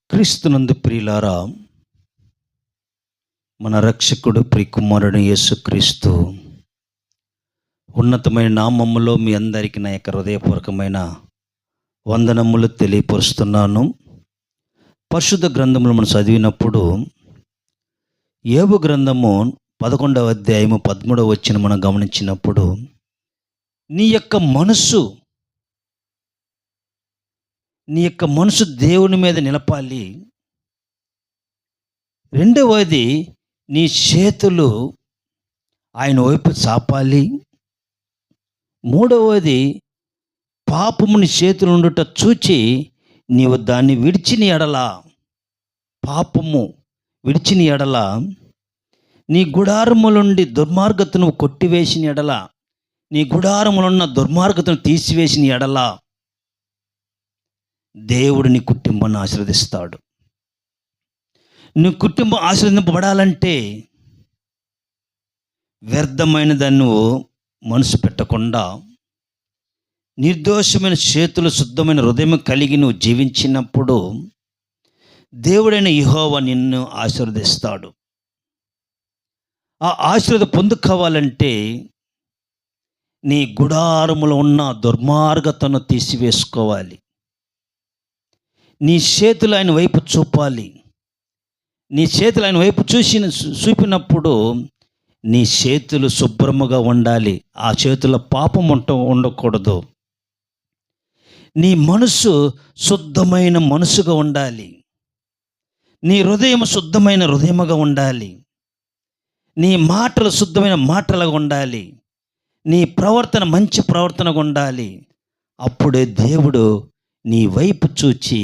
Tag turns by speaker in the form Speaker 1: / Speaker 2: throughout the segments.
Speaker 1: క్రీస్తునందు ప్రియులారా, మన రక్షకుడు ప్రియకుమారుడు యేసుక్రీస్తు ఉన్నతమైన నామములో మీ అందరికీ నా యొక్క హృదయపూర్వకమైన వందనములు తెలియపరుస్తున్నాను. పరిశుద్ధ గ్రంథములు మనం చదివినప్పుడు యోబు గ్రంథము 11వ అధ్యాయము 13వ వచనం మనం గమనించినప్పుడు, నీ యొక్క మనసు దేవుని మీద నిలపాలి. రెండవది, నీ చేతులు ఆయన వైపు చాపాలి. మూడవది, పాపము నీ చేతులు ఉండుట చూచి నీవు దాన్ని విడిచిన ఎడల, పాపము విడిచిన ఎడల, నీ గుడారములుండి దుర్మార్గతను కొట్టివేసిన ఎడల, నీ గుడారములున్న దుర్మార్గతను తీసివేసిన ఎడల దేవుడు నీ కుటుంబాన్ని ఆశీర్వదిస్తాడు. నీ కుటుంబం ఆశీర్వదింపబడాలంటే వ్యర్థమైన దాన్ని నువ్వు మనసు పెట్టకుండా, నిర్దోషమైన చేతులు, శుద్ధమైన హృదయం కలిగి నువ్వు జీవించినప్పుడు దేవుడైన యెహోవా నిన్ను ఆశీర్వదిస్తాడు. ఆ ఆశీర్వాదం పొందుకోవాలంటే నీ గుడారములో ఉన్న దుర్మార్గతను తీసివేసుకోవాలి. నీ చేతులు ఆయన వైపు చూపాలి. నీ చేతులు ఆయన వైపు చూపినప్పుడు నీ చేతులు శుభ్రముగా ఉండాలి. ఆ చేతుల పాపం ఉండకూడదు. నీ మనసు శుద్ధమైన మనసుగా ఉండాలి. నీ హృదయం శుద్ధమైన హృదయముగా ఉండాలి. నీ మాటలు శుద్ధమైన మాటలుగా ఉండాలి. నీ ప్రవర్తన మంచి ప్రవర్తనగా ఉండాలి. అప్పుడే దేవుడు నీ వైపు చూచి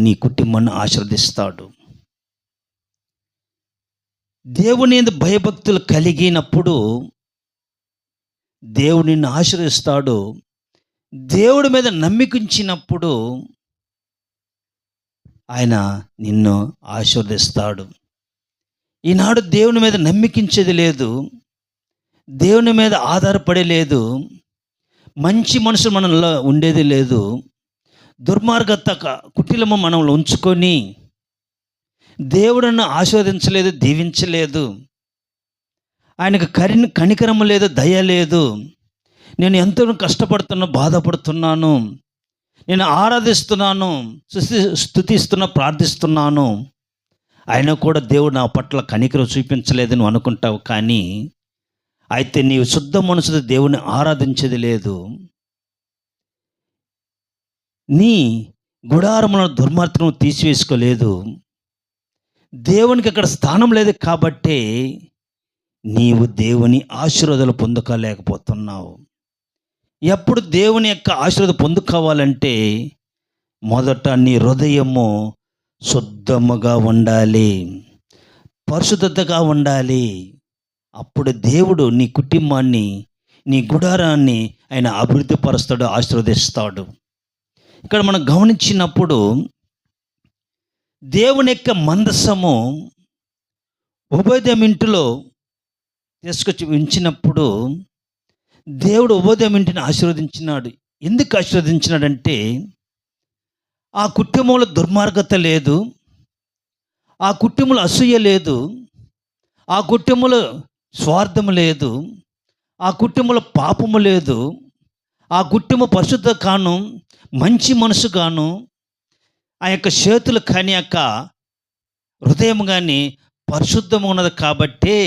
Speaker 1: నీ కుటుంబాన్ని ఆశీర్వదిస్తాడు. దేవుని యందు భయభక్తులు కలిగినప్పుడు దేవుడు నిన్ను ఆశీర్వదిస్తాడు. దేవుడి మీద నమ్మికించినప్పుడు ఆయన నిన్ను ఆశీర్వదిస్తాడు. ఈనాడు దేవుని మీద నమ్మికించేది లేదు, దేవుని మీద ఆధారపడే లేదు, మంచి మనుషులు మనలో ఉండేది లేదు. దుర్మార్గత కుటిలము మనల్ని ఉంచుకొని దేవుడನ್ನು ఆశీర్వదించలేదు, దీవించలేదు. ఆయనకు కనికరము లేదు, దయ లేదు. నేను ఎంతో కష్టపడుతున్నా, బాధపడుతున్నాను, నేను ఆరాధిస్తున్నాను, స్తుతిస్తున్నా, ప్రార్థిస్తున్నాను, అయినా కూడా దేవుడు నా పట్ల కనికరం చూపించలేదని నువ్వు అనుకుంటావు. కానీ అయితే నీవు శుద్ధ మనసుతో దేవుని ఆరాధించేది లేదు. నీ గుడారములను దుర్మార్గతను తీసివేసుకోలేదు. దేవునికి అక్కడ స్థానం లేదు కాబట్టి నీవు దేవుని ఆశీర్వాదాలు పొందుకోలేకపోతున్నావు. ఎప్పుడు దేవుని యొక్క ఆశీర్వాదం పొందుకోవాలంటే మొదట నీ హృదయము శుద్ధముగా ఉండాలి, పరిశుద్ధతగా ఉండాలి. అప్పుడు దేవుడు నీ కుటుంబాన్ని, నీ గుడారాన్ని ఆయన అభివృద్ధి పరుస్తాడు, ఆశీర్వదిస్తాడు. ఇక్కడ మనం గమనించినప్పుడు దేవుని యొక్క మందసము ఉభయదేవం ఇంటిలో తీసుకొచ్చి ఉంచినప్పుడు దేవుడు ఉభయదేవం ఇంటిని ఆశీర్వదించినాడు. ఎందుకు ఆశీర్వదించినాడంటే ఆ కుటుంబంలో దుర్మార్గత లేదు, ఆ కుటుంబంలో అసూయ లేదు, ఆ కుటుంబంలో స్వార్థము లేదు, ఆ కుటుంబంలో పాపము లేదు, ఆ కుటుంబం పరిశుద్ధ కాను, మంచి మనసు గాను, ఆ యొక్క చేతులు కానీ యొక్క హృదయం కానీ పరిశుద్ధము ఉన్నది. కాబట్టి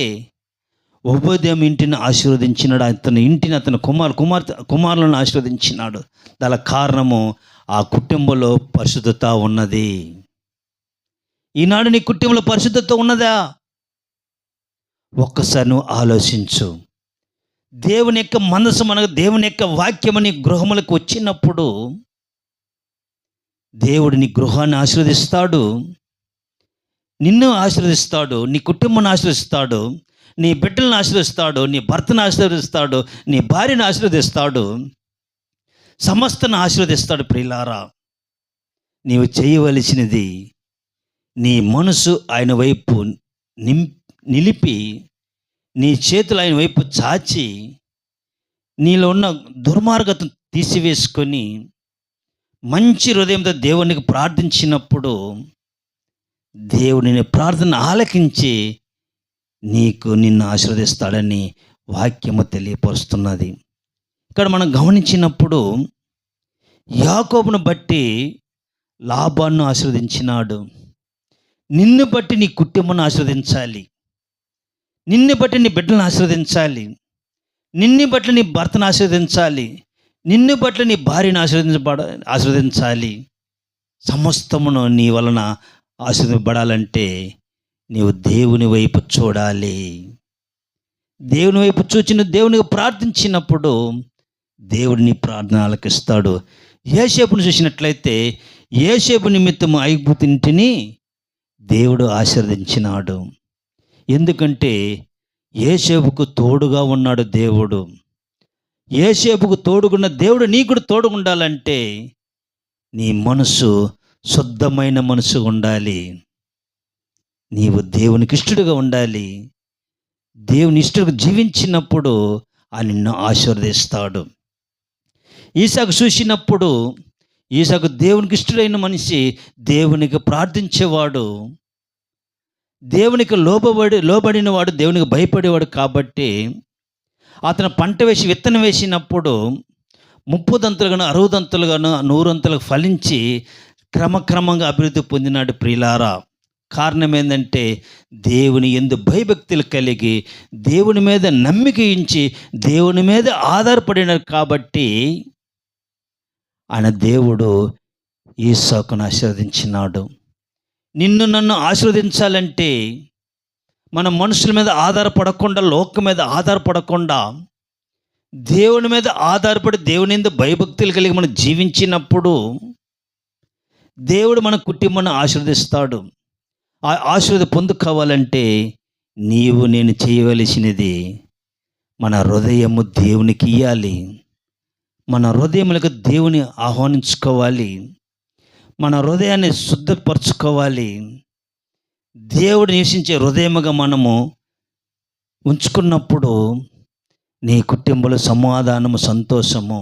Speaker 1: ఉభయదేవం ఇంటిని ఆశీర్వదించినాడు. అతని ఇంటిని, అతని కుమారులను ఆశీర్వదించినాడు. దాని కారణము ఆ కుటుంబంలో పరిశుద్ధత ఉన్నది. ఈనాడు నీ కుటుంబంలో పరిశుద్ధత ఉన్నదా? ఒక్కసారి నువ్వు ఆలోచించు. దేవుని యొక్క మనసు, మనకు దేవుని యొక్క వాక్యము నీ గృహములకు వచ్చినప్పుడు దేవుడు నీ గృహాన్ని ఆశీర్వదిస్తాడు, నిన్ను ఆశీర్వదిస్తాడు, నీ కుటుంబాన్ని ఆశీర్వదిస్తాడు, నీ బిడ్డలను ఆశీర్వదిస్తాడు, నీ భర్తను ఆశీర్వదిస్తాడు, నీ భార్యను ఆశీర్వదిస్తాడు, సమస్తను ఆశీర్వదిస్తాడు. ప్రియులారా, నీవు చేయవలసినది నీ మనసు ఆయన వైపు నిలిపి, నీ చేతులు ఆయన వైపు చాచి, నీలో ఉన్న దుర్మార్గతను తీసివేసుకొని మంచి హృదయంతో దేవునికి ప్రార్థించినప్పుడు దేవుని నీ ప్రార్థన ఆలకించి నిన్ను ఆశీర్వదిస్తాడని వాక్యము తెలియపరుస్తున్నది. ఇక్కడ మనం గమనించినప్పుడు యాకోబును బట్టి లాబాను ఆశీర్వదించినాడు. నిన్ను బట్టి నీ కుటుంబాన్ని ఆశీర్వదించాలి, నిన్ను బట్టి నీ బిడ్డలను ఆశీర్వదించాలి, నిన్ను బట్టి నీ భర్తను ఆశీర్వదించాలి, నిన్ను బట్టి నీ భార్యను ఆశీర్వదించాలి. సమస్తమును నీ వలన ఆశీర్వదించబడాలంటే నీవు దేవుని వైపు చూడాలి. దేవుని వైపు చూచి దేవునికి ప్రార్థించినప్పుడు దేవుడు నీ ప్రార్థన ఆలకిస్తాడు. యోసేపును చూసినట్లయితే యోసేపు నిమిత్తము ఐగుప్తిని దేవుడు ఆశీర్వదించినాడు. ఎందుకంటే యోసేపుకు తోడుగా ఉన్నాడు దేవుడు. యోసేపుకు తోడుగున్న దేవుడు నీకు కూడా తోడుగా ఉండాలంటే నీ మనసు శుద్ధమైన మనసు ఉండాలి. నీవు దేవునికి ఇష్టడుగా ఉండాలి. దేవుని ఇష్టడుగా జీవించినప్పుడు ఆయన నిన్ను ఆశీర్వదిస్తాడు. ఈసాకు చూసినప్పుడు ఈసాకు దేవునికి ఇష్టడైన మనిషి, దేవునికి ప్రార్థించేవాడు, దేవునికి లోబడిన వాడు, దేవునికి భయపడేవాడు. కాబట్టి అతను పంట వేసి విత్తనం వేసినప్పుడు 30 దంతులుగాను 60 దంతులుగాను 100 దంతులుగా ఫలించి క్రమక్రమంగా అభివృద్ధి పొందినాడు. ప్రియులారా, కారణం ఏంటంటే దేవుని యందు భయభక్తులు కలిగి దేవుని మీద నమ్మిక ఉంచి దేవుని మీద ఆధారపడినారు. కాబట్టి ఆయన దేవుడు ఈసాకును ఆశీర్వదించినాడు. నిన్ను నన్ను ఆశీర్వదించాలంటే మన మనుషుల మీద ఆధారపడకుండా, లోకం మీద ఆధారపడకుండా దేవుని మీద ఆధారపడి దేవుని యందు భయభక్తులు కలిగి మనం జీవించినప్పుడు దేవుడు మన కుటుంబాన్ని ఆశీర్వదిస్తాడు. ఆ ఆశీర్వాదం పొందుకోవాలంటే నీవు నేను చేయవలసినది మన హృదయము దేవునికి ఇయ్యాలి. మన హృదయములకు దేవుని ఆహ్వానించుకోవాలి. మన హృదయాన్ని శుద్ధపరచుకోవాలి. దేవుడు నివసించే హృదయముగా మనము ఉంచుకున్నప్పుడు నీ కుటుంబంలో సమాధానము, సంతోషము,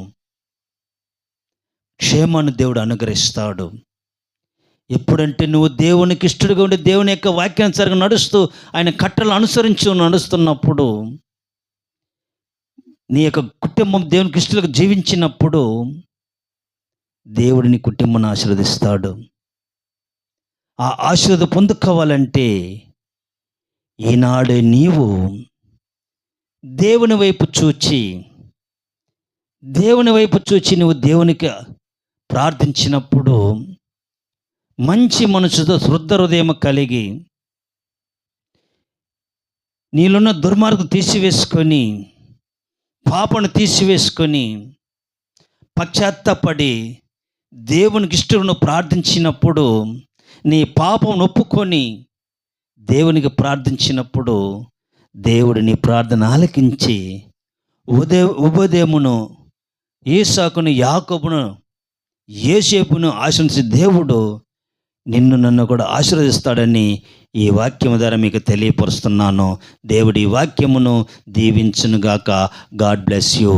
Speaker 1: క్షేమాన్ని దేవుడు అనుగ్రహిస్తాడు. ఎప్పుడంటే నువ్వు దేవునికి ఇష్టడుగా ఉండి దేవుని యొక్క వాక్యానుసారంగా నడుస్తూ ఆయన కట్టలు నడుస్తున్నప్పుడు, నీ యొక్క కుటుంబం దేవునికి ఇష్టలుగా జీవించినప్పుడు దేవుడు నీ కుటుంబాన్ని ఆశీర్వదిస్తాడు. ఆ ఆశీర్వాదం పొందుకోవాలంటే ఈనాడు నీవు దేవుని వైపు చూచి నువ్వు దేవునికి ప్రార్థించినప్పుడు మంచి మనసుతో శుద్ధ హృదయం కలిగి నీలోన్న దుర్మార్గం తీసివేసుకొని, పాపను తీసివేసుకొని, పశ్చాత్తాపడి దేవునికి ఇష్టం ప్రార్థించినప్పుడు, నీ పాపం ఒప్పుకొని దేవునికి ప్రార్థించినప్పుడు దేవుడు నీ ప్రార్థన ఆలకించి ఉబదేమును, ఈసాకును, యాకోబును, యోసేపును ఆశించి దేవుడు నిన్ను నన్ను కూడా ఆశీర్వదిస్తాడని ఈ వాక్యము ద్వారా మీకు తెలియపరుస్తున్నాను. దేవుడి వాక్యమును దీవించునుగాక. God bless you.